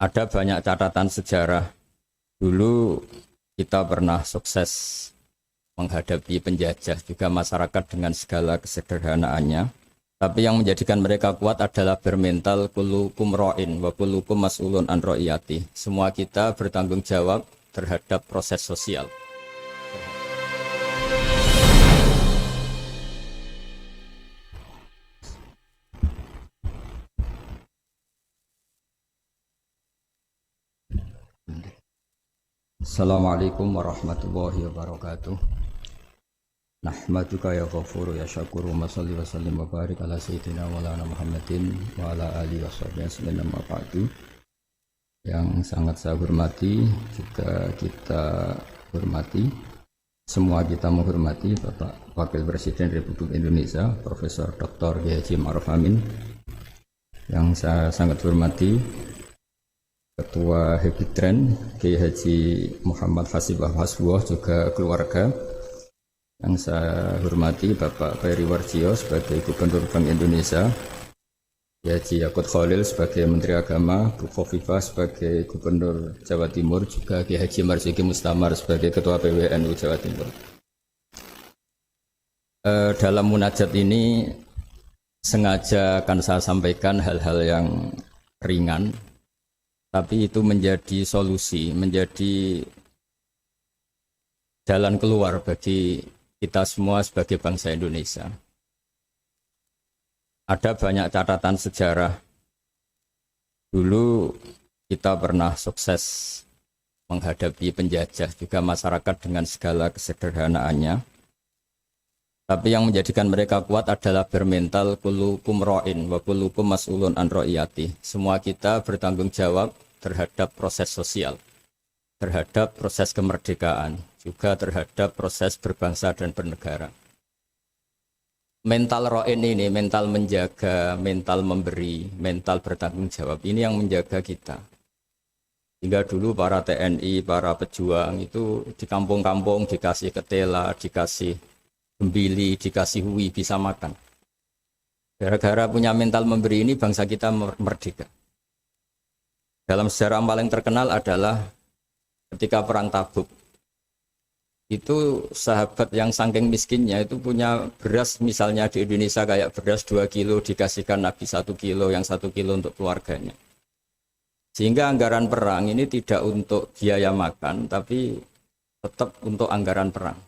Ada banyak catatan sejarah. Dulu kita pernah sukses menghadapi penjajah, juga masyarakat dengan segala kesederhanaannya. Tapi yang menjadikan mereka kuat adalah bermental kullukum ra'in wa kullukum mas'ulun an ra'iyati. Semua kita bertanggung jawab terhadap proses sosial. Assalamualaikum warahmatullahi wabarakatuh. Nahmaduka ya ghafuru ya syakuru wa salli wa sallim wa barik ala sayyidina wa lana Muhammadin wa ala alihi wa sahbihi sallam wa ba'du. Yang sangat saya hormati, juga kita hormati, semua kita menghormati Bapak Wakil Presiden Republik Indonesia Profesor Dr. Haji Ma'ruf Amin. Yang saya sangat hormati Ketua Hebitren Kiai Haji Muhammad Hasibah Hasbuah, juga keluarga. Yang saya hormati Bapak Ferry Warjio sebagai Gubernur Bank Indonesia, Haji Yakut Khalil sebagai Menteri Agama, Bu Khofifah sebagai Gubernur Jawa Timur, juga Kiai Haji Marzuki Mustamar sebagai Ketua PWNU Jawa Timur. Dalam munajat ini sengaja akan saya sampaikan hal-hal yang ringan, tapi itu menjadi solusi, menjadi jalan keluar bagi kita semua sebagai bangsa Indonesia. Ada banyak catatan sejarah. Dulu kita pernah sukses menghadapi penjajah, juga masyarakat dengan segala kesederhanaannya. Tapi yang menjadikan mereka kuat adalah bermental kullukum ra'in wa kullukum mas'ulun an ra'iyati. Semua kita bertanggung jawab terhadap proses sosial, terhadap proses kemerdekaan, juga terhadap proses berbangsa dan bernegara. Mental ra'in ini, mental menjaga, mental memberi, mental bertanggung jawab, ini yang menjaga kita. Hingga dulu para TNI, para pejuang itu di kampung-kampung dikasih ketela, dikasih gembili, dikasih hui, bisa makan. Gara-gara punya mental memberi ini bangsa kita merdeka. Dalam sejarah yang paling terkenal adalah ketika Perang Tabuk. Itu sahabat yang saking miskinnya itu punya beras, misalnya di Indonesia kayak beras 2 kilo dikasihkan Nabi 1 kilo, yang 1 kilo untuk keluarganya. Sehingga anggaran perang ini tidak untuk biaya makan, tapi tetap untuk anggaran perang.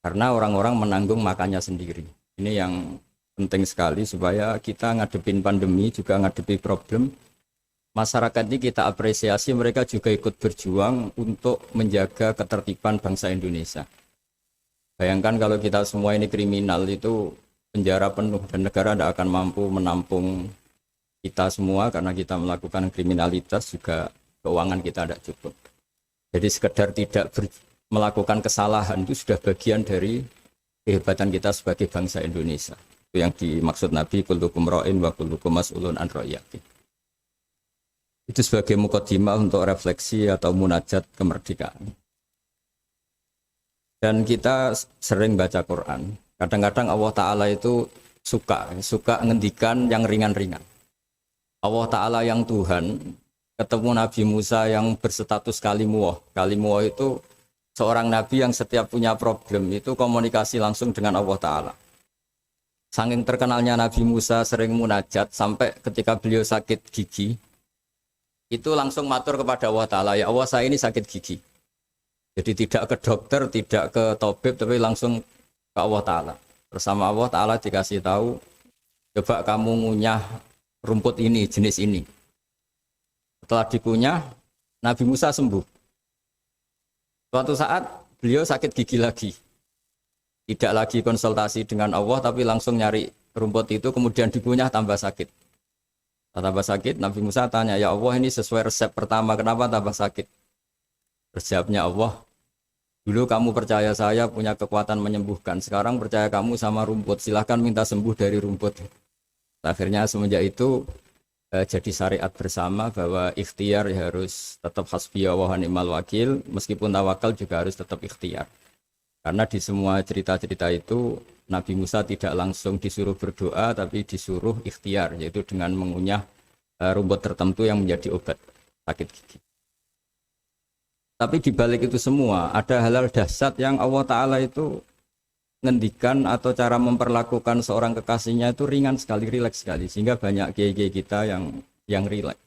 Karena orang-orang menanggung makannya sendiri. Ini yang penting sekali supaya kita ngadepin pandemi, juga ngadepi problem. Masyarakat ini kita apresiasi, mereka juga ikut berjuang untuk menjaga ketertiban bangsa Indonesia. Bayangkan kalau kita semua ini kriminal, itu penjara penuh dan negara tidak akan mampu menampung kita semua karena kita melakukan kriminalitas, juga keuangan kita tidak cukup. Jadi sekedar tidak melakukan kesalahan itu sudah bagian dari kehebatan kita sebagai bangsa Indonesia. Itu yang dimaksud Nabi kullukum ra'in wa kullukum mas'ulun an ra'iyati. Itu sebagai mukadimah untuk refleksi atau munajat kemerdekaan. Dan kita sering baca Quran. Kadang-kadang Allah Ta'ala itu suka ngendikan yang ringan-ringan. Allah Ta'ala yang Tuhan ketemu Nabi Musa yang berstatus kalimuwah. Kalimuwah itu seorang Nabi yang setiap punya problem itu komunikasi langsung dengan Allah Ta'ala. Saking terkenalnya Nabi Musa sering munajat sampai ketika beliau sakit gigi, itu langsung matur kepada Allah Ta'ala, ya Allah saya ini sakit gigi. Jadi tidak ke dokter, tidak ke tabib, tapi langsung ke Allah Ta'ala. Bersama Allah Ta'ala dikasih tahu, coba kamu ngunyah rumput ini, jenis ini. Setelah dikunyah, Nabi Musa sembuh. Suatu saat beliau sakit gigi lagi. Tidak lagi konsultasi dengan Allah, tapi langsung nyari rumput itu, kemudian dikunyah tambah sakit. Tambah sakit, Nabi Musa tanya, ya Allah ini sesuai resep pertama, kenapa tambah sakit? Resepnya Allah, dulu kamu percaya saya punya kekuatan menyembuhkan, sekarang percaya kamu sama rumput, silahkan minta sembuh dari rumput. Akhirnya semenjak itu jadi syariat bersama bahwa ikhtiar harus tetap hasbiyallah wa ni'mal wakil, meskipun tawakal juga harus tetap ikhtiar. Karena di semua cerita-cerita itu Nabi Musa tidak langsung disuruh berdoa, tapi disuruh ikhtiar, yaitu dengan mengunyah rumput tertentu yang menjadi obat sakit gigi. Tapi di balik itu semua ada hal-hal dahsyat yang Allah Ta'ala itu ngendikan atau cara memperlakukan seorang kekasihnya itu ringan sekali, rileks sekali. Sehingga banyak kiai-kiai kita yang rileks.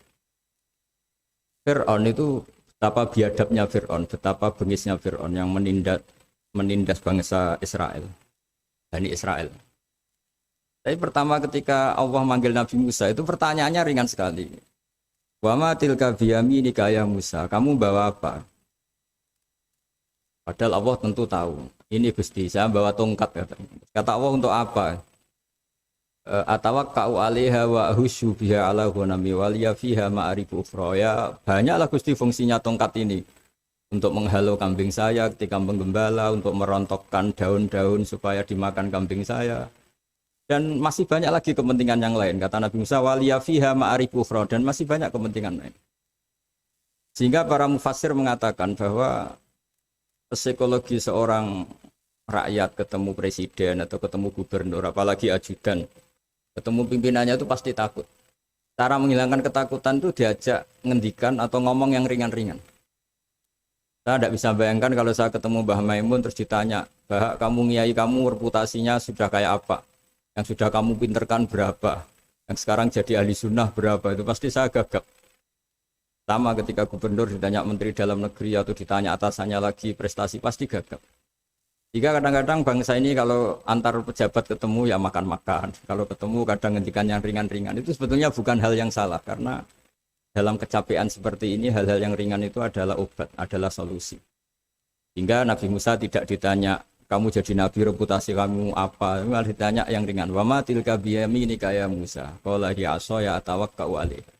Fir'aun itu betapa biadabnya Fir'aun, betapa bengisnya Fir'aun yang menindas bangsa Israel, Bani Israel. Tapi pertama ketika Allah manggil Nabi Musa itu pertanyaannya ringan sekali. Wa ma tilka biyaminika ya Musa, kamu bawa apa? Padahal Allah tentu tahu. Ini Gusti, saya bawa tongkat katanya. Kata Allah untuk apa? Atawakka'u 'alaiha wa ahusyu biha 'ala ghanami waliya fiha ma'arifu ukhra. Ya, banyaklah Gusti fungsinya tongkat ini. Untuk menghalau kambing saya ketika menggembala, untuk merontokkan daun-daun supaya dimakan kambing saya. Dan masih banyak lagi kepentingan yang lain. Kata Nabi Musa, waliya fiha ma'arifu ukhra, dan masih banyak kepentingan lain. Sehingga para mufassir mengatakan bahwa psikologi seorang rakyat ketemu presiden atau ketemu gubernur, apalagi ajudan, ketemu pimpinannya itu pasti takut. Cara menghilangkan ketakutan itu diajak ngendikan atau ngomong yang ringan-ringan. Saya tidak bisa bayangkan kalau saya ketemu Mbah Maimun terus ditanya, Bah, kamu ngiyai kamu reputasinya sudah kayak apa? Yang sudah kamu pinterkan berapa? Yang sekarang jadi ahli sunnah berapa? Itu pasti saya gagap. Sama ketika gubernur ditanya menteri dalam negeri atau ditanya atasannya lagi prestasi, pasti gagap. Jika kadang-kadang bangsa ini kalau antar pejabat ketemu ya makan-makan. Kalau ketemu kadang ngendikan yang ringan-ringan. Itu sebetulnya bukan hal yang salah. Karena dalam kecapean seperti ini hal-hal yang ringan itu adalah obat, adalah solusi. Hingga Nabi Musa tidak ditanya, kamu jadi nabi reputasi kamu apa? Malah ditanya yang ringan. Wa ma tilka biyaminika ya Musa. Qala hiya 'ashaya atawakka'u 'alaiha.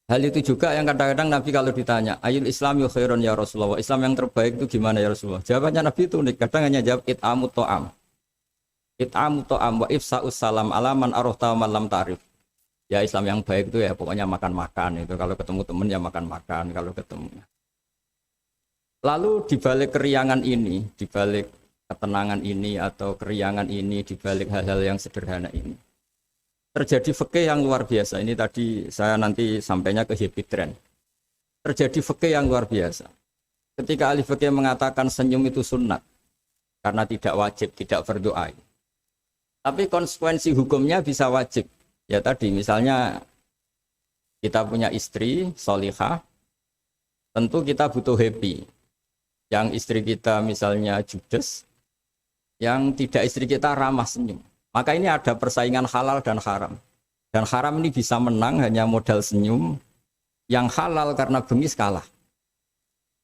Hal itu juga yang kadang-kadang Nabi kalau ditanya, ayul Islam yu khairun ya Rasulullah, Islam yang terbaik itu gimana ya Rasulullah? Jawabannya Nabi itu unik, kadang hanya jawab it'amut to'am. It'amut to'am wa ifsa'us salam alaman arufta wa lam ta'rif. Ya Islam yang baik itu ya pokoknya makan-makan itu, kalau ketemu teman ya makan-makan kalau ketemu. Lalu dibalik keriangan ini, dibalik ketenangan ini atau keriangan ini, dibalik hal-hal yang sederhana ini, terjadi fikih yang luar biasa. Ini tadi saya nanti sampainya ke habit trend. Terjadi fikih yang luar biasa. Ketika ahli fikih mengatakan senyum itu sunnat karena tidak wajib, tidak fardhu ain. Tapi konsekuensi hukumnya bisa wajib. Ya tadi misalnya kita punya istri solihah, tentu kita butuh happy. Yang istri kita misalnya judes, yang tidak istri kita ramah senyum. Maka ini ada persaingan halal dan haram. Dan haram ini bisa menang hanya modal senyum. Yang halal karena bengis kalah.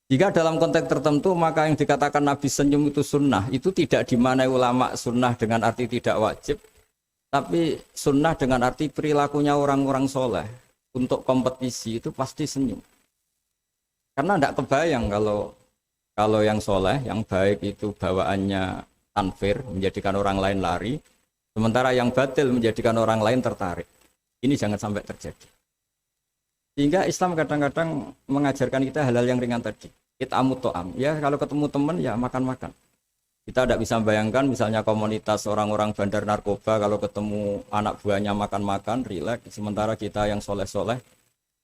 Jika dalam konteks tertentu maka yang dikatakan Nabi senyum itu sunnah. Itu tidak dimanai ulama sunnah dengan arti tidak wajib. Tapi sunnah dengan arti perilakunya orang-orang soleh. Untuk kompetisi itu pasti senyum. Karena tidak kebayang kalau yang soleh, yang baik itu bawaannya tanfir, menjadikan orang lain lari. Sementara yang batil menjadikan orang lain tertarik. Ini jangan sampai terjadi. Sehingga Islam kadang-kadang mengajarkan kita hal-hal yang ringan tadi. It'amut to'am. Ya kalau ketemu teman ya makan-makan. Kita tidak bisa bayangkan misalnya komunitas orang-orang bandar narkoba kalau ketemu anak buahnya makan-makan, rileks. Sementara kita yang soleh-soleh,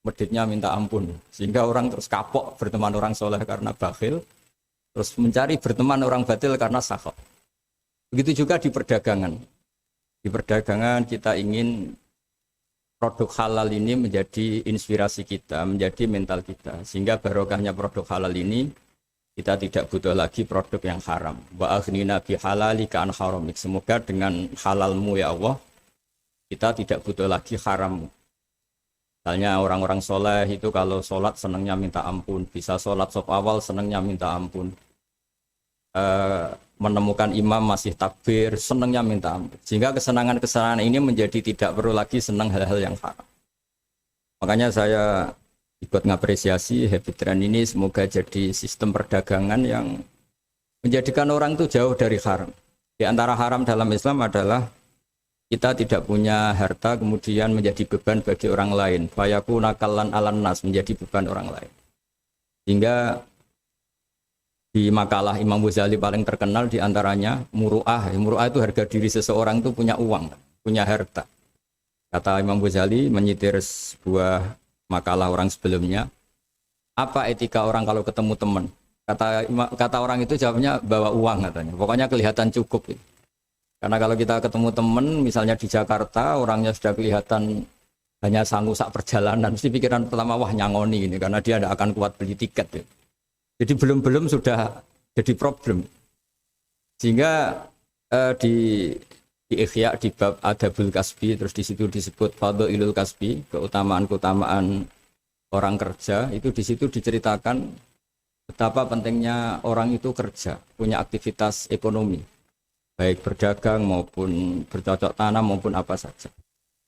meditnya minta ampun. Sehingga orang terus kapok berteman orang soleh karena bakhil. Terus mencari berteman orang batil karena sakhab. Begitu juga di perdagangan. Di perdagangan kita ingin produk halal ini menjadi inspirasi kita, menjadi mental kita. Sehingga barokahnya produk halal ini, kita tidak butuh lagi produk yang haram. Wa aghnina bi halalika an haramik. Semoga dengan halalmu ya Allah, kita tidak butuh lagi haram. Misalnya orang-orang soleh itu kalau sholat senangnya minta ampun. Bisa sholat saf awal senangnya minta ampun. Menemukan imam masih takbir, senangnya minta ampun. Sehingga kesenangan-kesenangan ini menjadi tidak perlu lagi senang hal-hal yang haram. Makanya saya ikut ngapresiasi habit trend ini, semoga jadi sistem perdagangan yang menjadikan orang itu jauh dari haram. Di antara haram dalam Islam adalah kita tidak punya harta kemudian menjadi beban bagi orang lain. Fayakuna kallan alan nas, menjadi beban orang lain. Sehingga di makalah Imam Ghazali paling terkenal diantaranya muru'ah. Muru'ah itu harga diri seseorang itu punya uang, punya harta. Kata Imam Ghazali menyitir sebuah makalah orang sebelumnya, apa etika orang kalau ketemu teman? Kata orang itu jawabnya bawa uang katanya. Pokoknya kelihatan cukup. Gitu. Karena kalau kita ketemu teman, misalnya di Jakarta, orangnya sudah kelihatan hanya sanggup sak perjalanan, mesti pikiran pertama wah nyangoni ini karena dia tidak akan kuat beli tiket. Gitu. Jadi belum sudah jadi problem. Sehingga di Ikhya di bab Adabul Kasbi terus di situ disebut Fadhailul Kasbi, keutamaan-keutamaan orang kerja, itu di situ diceritakan betapa pentingnya orang itu kerja, punya aktivitas ekonomi, baik berdagang maupun bercocok tanam maupun apa saja.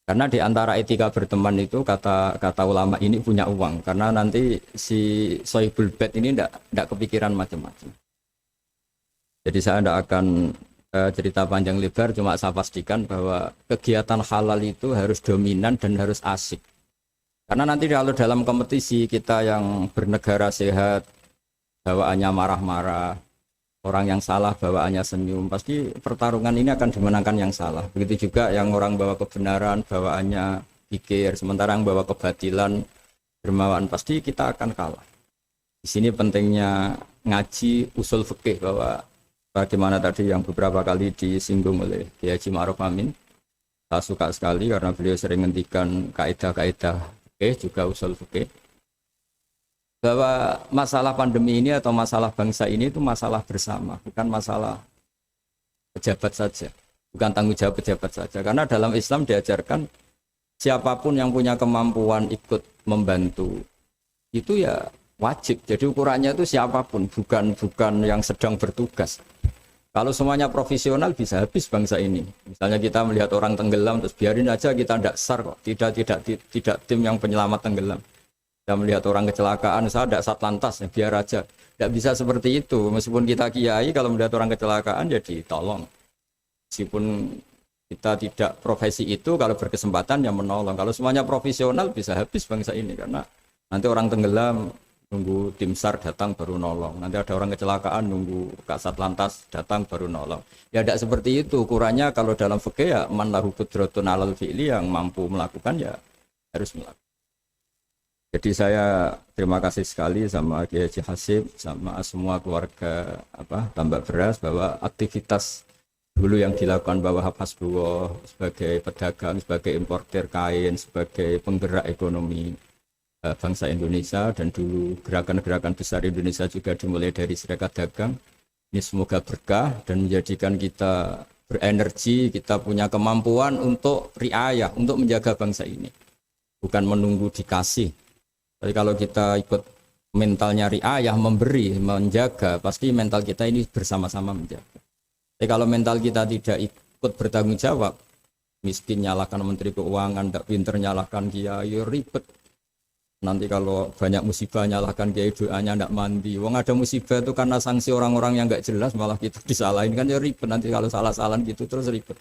Karena di antara etika berteman itu kata ulama ini punya uang, karena nanti si Sohibul Bait ini tidak kepikiran macam-macam. Jadi saya tidak akan cerita panjang lebar, cuma saya pastikan bahwa kegiatan halal itu harus dominan dan harus asik. Karena nanti kalau dalam kompetisi kita yang bernegara sehat, bawaannya marah-marah, orang yang salah bawaannya senyum, pasti pertarungan ini akan dimenangkan yang salah. Begitu juga yang orang bawa kebenaran, bawaannya pikir, sementara yang bawa kebatilan, dermawan, pasti kita akan kalah. Di sini pentingnya ngaji usul fikih, bahwa bagaimana tadi yang beberapa kali disinggung oleh Kiai Haji Ma'ruf Amin. Saya suka sekali karena beliau sering menghentikan kaidah-kaidah fikih, juga usul fikih. Bahwa masalah pandemi ini atau masalah bangsa ini itu masalah bersama, bukan masalah pejabat saja, bukan tanggung jawab pejabat saja. Karena dalam Islam diajarkan siapapun yang punya kemampuan ikut membantu itu ya wajib. Jadi ukurannya itu siapapun, bukan yang sedang bertugas. Kalau semuanya profesional bisa habis bangsa ini. Misalnya kita melihat orang tenggelam terus biarin aja, kita tidak SAR kok, tidak tim yang penyelamat tenggelam. Kita melihat orang kecelakaan, saya tidak satlantas, ya biar aja. Tidak bisa seperti itu. Meskipun kita kiai, kalau melihat orang kecelakaan ya ditolong. Meskipun kita tidak profesi itu, kalau berkesempatan ya menolong. Kalau semuanya profesional bisa habis bangsa ini, karena nanti orang tenggelam nunggu tim SAR datang baru nolong. Nanti ada orang kecelakaan nunggu Kasat Lantas datang baru nolong. Ya tidak seperti itu. Ukurannya kalau dalam fikih ya man lahu qudratun 'alal fi'li, yang mampu melakukan ya harus melakukan. Jadi saya terima kasih sekali sama Kiai Haji Hasib, sama semua keluarga Tambak Beras, bahwa aktivitas dulu yang dilakukan bahwa Hasbullah sebagai pedagang, sebagai importer kain, sebagai penggerak ekonomi bangsa Indonesia, dan dulu gerakan-gerakan besar Indonesia juga dimulai dari Serikat Dagang. Ini semoga berkah dan menjadikan kita berenergi, kita punya kemampuan untuk riayah, untuk menjaga bangsa ini. Bukan menunggu dikasih. Tapi kalau kita ikut mentalnya riayah, memberi, menjaga, pasti mental kita ini bersama-sama menjaga. Tapi kalau mental kita tidak ikut bertanggung jawab, miskin nyalahkan Menteri Keuangan, tidak pinter nyalahkan kiai, ribet. Nanti kalau banyak musibah nyalahkan kiai, doanya tidak mandi. Wong ada musibah itu karena sanksi orang-orang yang nggak jelas, malah kita disalahin, kan ya ribet. Nanti kalau salah-salahan gitu terus ribet.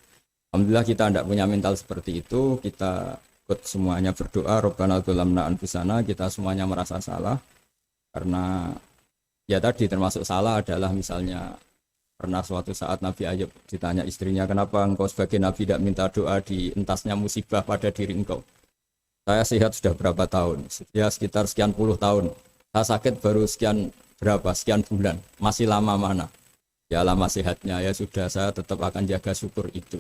Alhamdulillah kita tidak punya mental seperti itu. Kita ikut semuanya berdoa, Rabbana dzalamna anfusana, kita semuanya merasa salah. Karena ya tadi termasuk salah adalah misalnya pernah suatu saat Nabi Ayub ditanya istrinya, kenapa engkau sebagai Nabi tidak minta doa di entasnya musibah pada diri engkau? Saya sehat sudah berapa tahun? Ya sekitar sekian puluh tahun. Saya sakit baru sekian bulan. Masih lama mana? Ya lama sehatnya, ya sudah, saya tetap akan jaga syukur itu.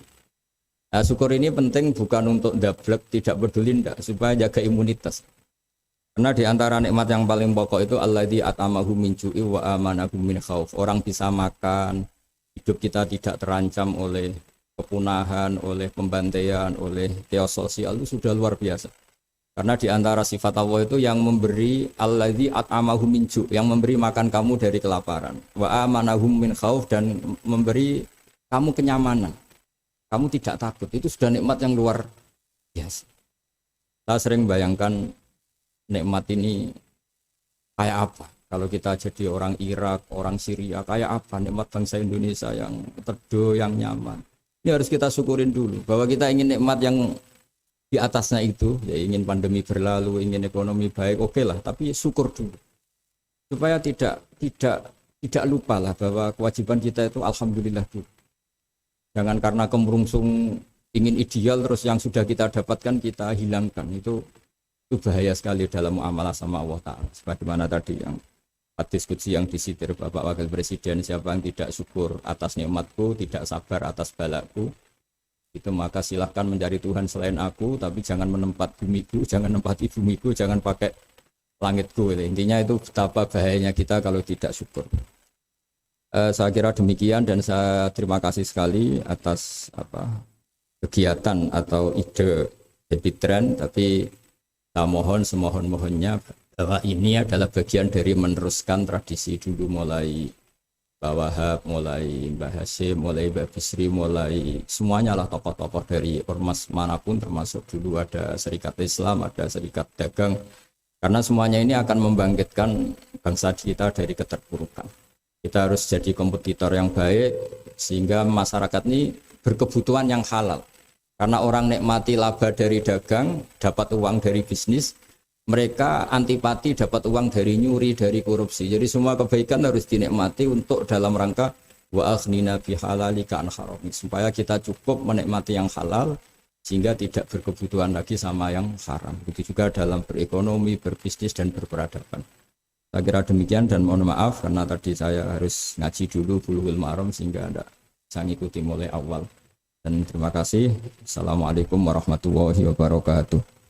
Nah, syukur ini penting bukan untuk dablek, tidak peduli, enggak, supaya jaga imunitas. Karena di antara nikmat yang paling pokok itu alladzi at'amahu min ju'i wa amanahu min khauf. Orang bisa makan, hidup kita tidak terancam oleh kepunahan, oleh pembantaian, oleh chaos sosial, itu sudah luar biasa. Karena di antara sifat Allah itu yang memberi alladzi at'amahu min ju', yang memberi makan kamu dari kelaparan, wa amanahum min khauf, dan memberi kamu kenyamanan. Kamu tidak takut. Itu sudah nikmat yang luar biasa. Saya sering bayangkan nikmat ini kayak apa kalau kita jadi orang Irak, orang Syria, kayak apa nikmat bangsa Indonesia yang teduh, yang nyaman. Ini harus kita syukurin dulu, bahwa kita ingin nikmat yang di atasnya itu, ya ingin pandemi berlalu, ingin ekonomi baik, oke lah, tapi syukur dulu. Supaya tidak lupa lah bahwa kewajiban kita itu alhamdulillah dulu. Jangan karena kemerungsung ingin ideal terus yang sudah kita dapatkan kita hilangkan, itu bahaya sekali dalam muamalah sama Allah Ta'ala. Sebagaimana tadi yang diskusi yang disitir Bapak Wakil Presiden, siapa yang tidak syukur atas nikmatku, tidak sabar atas balaku, itu maka silahkan mencari Tuhan selain aku, tapi jangan menempat bumiku, jangan menempati bumiku, jangan pakai langitku. Intinya itu betapa bahayanya kita kalau tidak syukur. Saya kira demikian, dan saya terima kasih sekali atas kegiatan atau ide Happy Trend, tapi saya mohon semohon-mohonnya bahwa ini adalah bagian dari meneruskan tradisi dulu, mulai Mbah Wahab, mulai Mbah Hasyim, mulai Mbah Bisri, mulai semuanya lah tokoh-tokoh dari ormas manapun, termasuk dulu ada Serikat Islam, ada Serikat Dagang, karena semuanya ini akan membangkitkan bangsa kita dari keterpurukan. Kita harus jadi kompetitor yang baik sehingga masyarakat ini berkebutuhan yang halal. Karena orang nikmati laba dari dagang, dapat uang dari bisnis, mereka antipati dapat uang dari nyuri, dari korupsi. Jadi semua kebaikan harus dinikmati untuk dalam rangka wa aghnina bi halalika an harami, supaya kita cukup menikmati yang halal sehingga tidak berkebutuhan lagi sama yang haram. Begitu juga dalam berekonomi, berbisnis dan berperadaban. Saya kira demikian, dan mohon maaf karena tadi saya harus ngaji dulu Bulughul Maram sehingga tidak bisa ngikuti mulai awal. Dan terima kasih. Assalamualaikum warahmatullahi wabarakatuh.